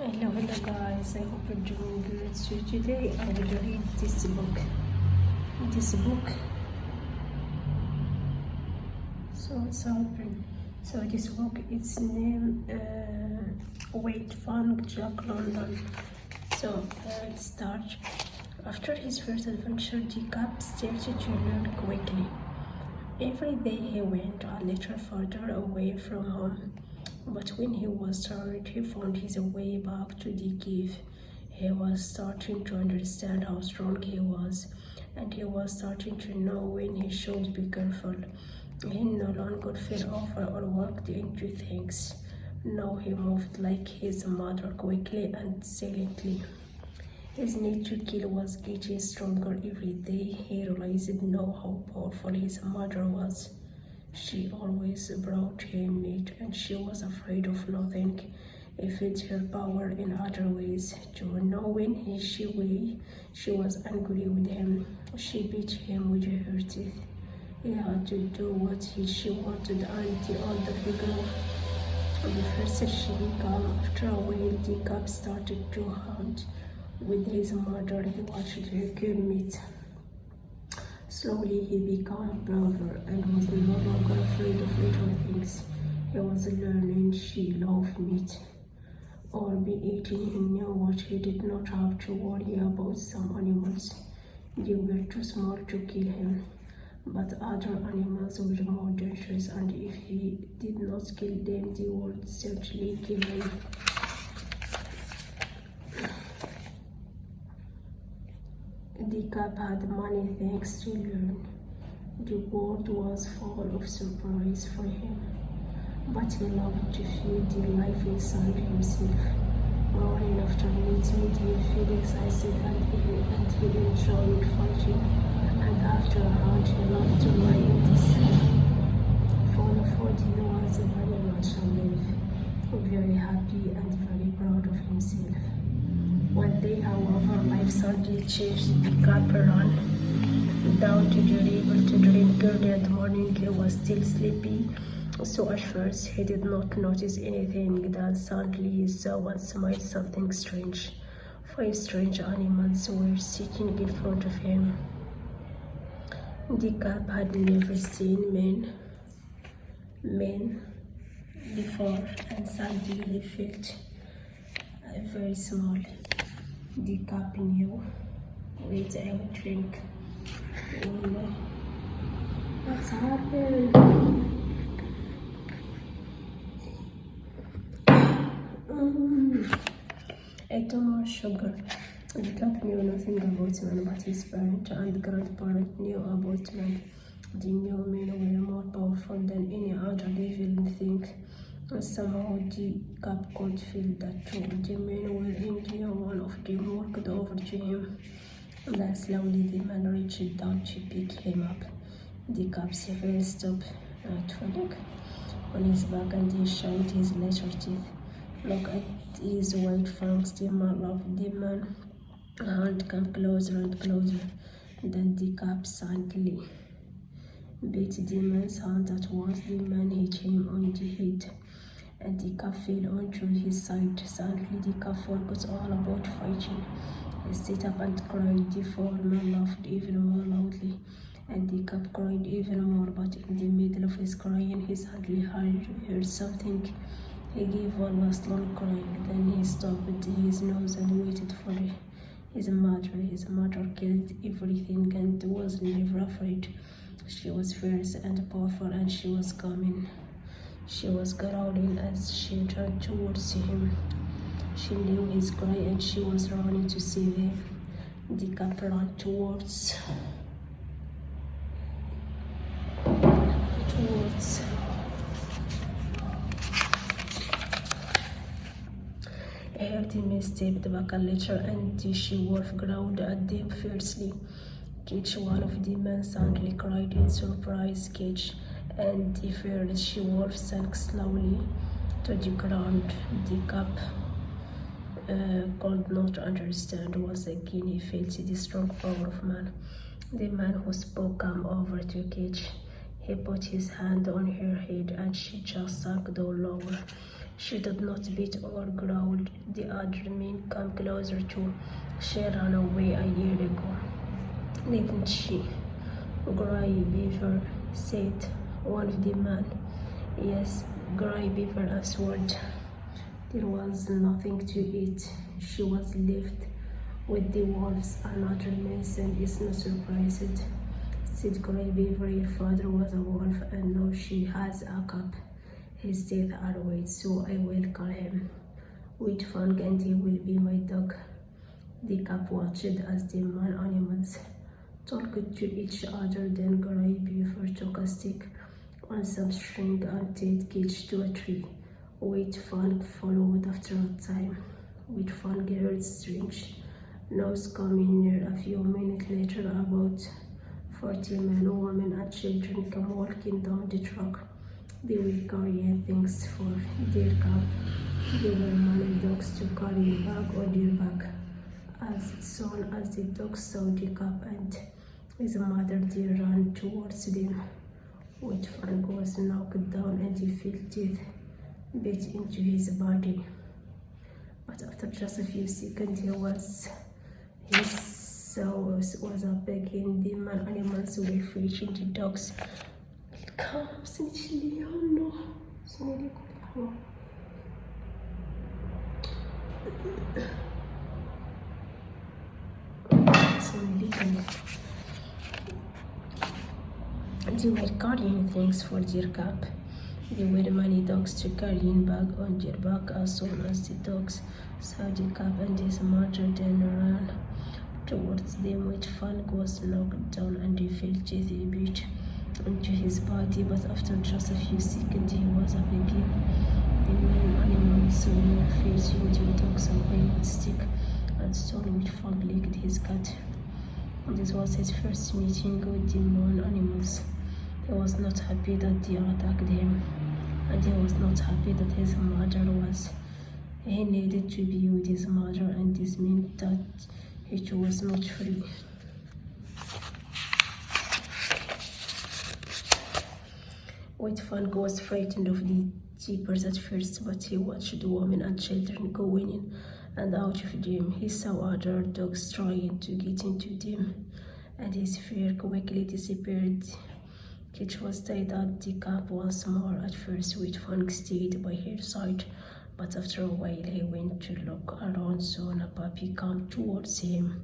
Hello guys, I hope you're doing good. So today I will read this book. So it's open. So this book, its name Wait Fang Jack London. So let's start. After his first adventure, Jacob started to learn quickly. Every day he went a little further away from home. But when he was tired, he found his way back to the cave. He was starting to understand how strong he was, and he was starting to know when he should be careful. He no longer fell over or walked into things. Now he moved like his mother, quickly and silently. His need to kill was getting stronger every day. He realized now how powerful his mother was. She always brought him meat, and she was afraid of nothing. He felt her power in other ways too. Now when she was angry with him, she beat him with her teeth. He had to do what she wanted, and the older he grew, the faster she became. After a while, Jacob started to hunt with his mother. He watched her kill meat. Slowly he became braver and was no longer afraid of little things. He was learning she loved meat or be eaten. He knew what he did not have to worry about. Some animals, they were too small to kill him, but other animals were more dangerous, and if he did not kill them, they would certainly kill him. Jacob had many things to learn. The world was full of surprise for him, but he loved to feel the life inside himself. Running after meat made him feel excited, and he enjoyed fighting. And after a hunt, he loved to lie in the sea. Full of food, he was very much alive, very happy and very proud of himself. One day, however, life suddenly changed. Jacob ran down to the river to drink. Early in the morning, he was still sleepy, so at first he did not notice anything. Then suddenly he saw and smelled something strange. 5 strange animals were sitting in front of him. Jacob had never seen men before, and suddenly he felt very small. Jacob knew. Wait, I will drink. Oh no. What's happened? Ate too much sugar. Jacob knew nothing about men, but his parents and grandparents knew about men. They knew men were more powerful than any other living thing. Somehow Jacob could feel that too. The men were angry, and one of them walked over to him. Then slowly the man reached down to pick him up. Jacob's head stopped falling on his back, and he showed his little teeth. Look at his white fangs. The man loved the man. Hand came closer and closer. Then Jacob suddenly beat the man's hand at once. The man hit him on the head, and Jacob fell onto his side. Suddenly Jacob forgot all about fighting. He sat up and cried. The foreman laughed even more loudly, and Jacob cried even more. But in the middle of his crying, he suddenly heard something. He gave one last long cry. Then he stopped his nose and waited for his mother. His mother killed everything and was never afraid. She was fierce and powerful, and she was coming. She was growling as she turned towards him. She knew his cry, and she was running to save him. Jacob ran towards. He heard him stepped back a little, and the she-wolf growled at them fiercely. Catch, one of the men suddenly cried in surprise. Catch, and the feared she-wolf sank slowly to the ground. Jacob could not understand. Once again he felt the strong power of man. The man who spoke came over to Catch. He put his hand on her head, and she just sank down lower. She did not beat or growl. The other men came closer too. She ran away a year ago, didn't she? Gray Beaver, said one of the men. Yes, Gray Beaver answered. There was nothing to eat. She was left with the wolves. Another man said, "It's not surprised," said Gray Beaver. "Your father was a wolf, and now she has a cub. His teeth are white, so I will call him White Fang, and he will be my dog." The cub watched as the man animals talked to each other. Then Gray Beaver took a stick and some string and tied Cage to a tree. White Fang followed after a time. White Fang heard strange noise coming near. A few minutes later, about 40 men, women, and children came walking down the track. They were carrying things for their cub. They were many dogs to carry a bag on their back. As soon as the dogs saw the cub and his mother, they ran towards them. White Fang was knocked down and he felt teeth bit into his body. But after just a few seconds, his soul was up again. The man animals were reaching the dogs. Come, snitchly, oh no, snitchly, oh. They were carrying things for their cub. There were many dogs to carrying bag on their back. As soon as the dogs saw the cub and his mother, then ran towards them. White Fang was knocked down and he felt teeth bit into his body, but after just a few seconds he was up again. The men animals were facing the dogs away with stick, and soon White Fang licked his cat. This was his first meeting with the man animals. He was not happy that they attacked him, and he was not happy that his mother was. He needed to be with his mother, and this meant that he too was not free. White Fang was frightened of the jeepers at first, but he watched the women and children going in and out of them. He saw other dogs trying to get into them, and his fear quickly disappeared. Cage was tied at the cub once more. At first, White Fang stayed by her side, but after a while he went to look around. Soon a puppy came towards him.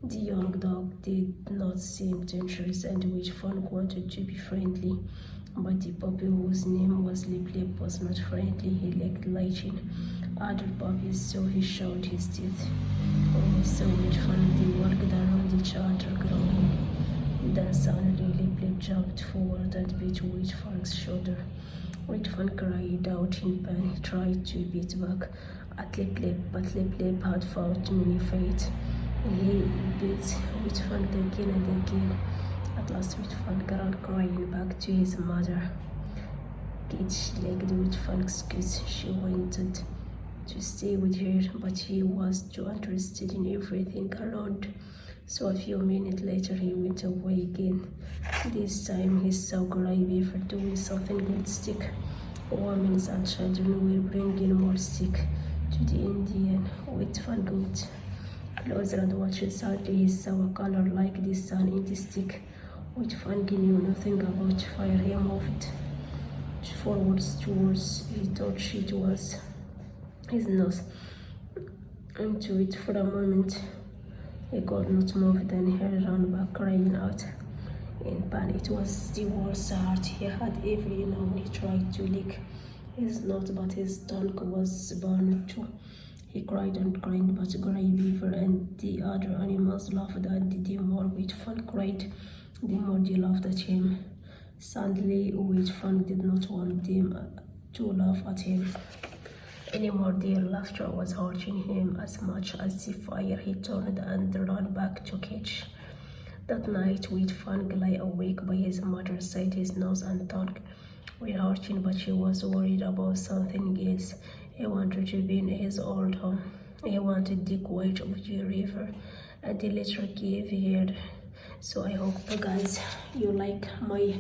The young dog did not seem dangerous, and White Fang wanted to be friendly. But the puppy, whose name was Lip Lip, was not friendly. He liked lighting other puppies, so he showed his teeth. When he saw White Fang, they walked around each other, growling. Then suddenly Lip Lip jumped forward and bit White Fang's shoulder. White Fang cried out in pain. He tried to beat back at Lip Lip, but Lip Lip had fought many fights. He beat White Fang again and again. At last, White Fang ran crying back to his mother. Cage liked White Fang's kiss. She wanted to stay with her, but he was too interested in everything around. So a few minutes later, he went away again. This time, he saw Gray Beaver doing something with stick. Women and children were bringing more stick to the Indian. White Fang got closer and watched. Suddenly, he saw a color like the sun in the stick. White Fang knew nothing about fire. He moved forwards towards. He thought it was his nose. Into it for a moment. He could not move. Then he ran back, crying out in pain. It was the worst hurt he had ever known. He tried to lick his nose, but his tongue was burned too. He cried and cried, but Gray Beaver and the other animals laughed, and the more White Fang cried, the more they laughed at him. Suddenly, White Fang did not want them to laugh at him anymore. Their laughter was hurting him as much as the fire. He turned and ran back to Cage. That night, White Fang lay awake by his mother's side. His nose and tongue were hurting, but he was worried about something else. He wanted to be in his old home. He wanted the quiet of the river and the little cave here. So I hope, guys, you like my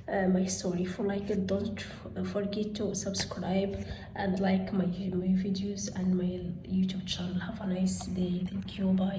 my story. For like, don't forget to subscribe and like my videos and my YouTube channel. Have a nice day. Thank you. Bye.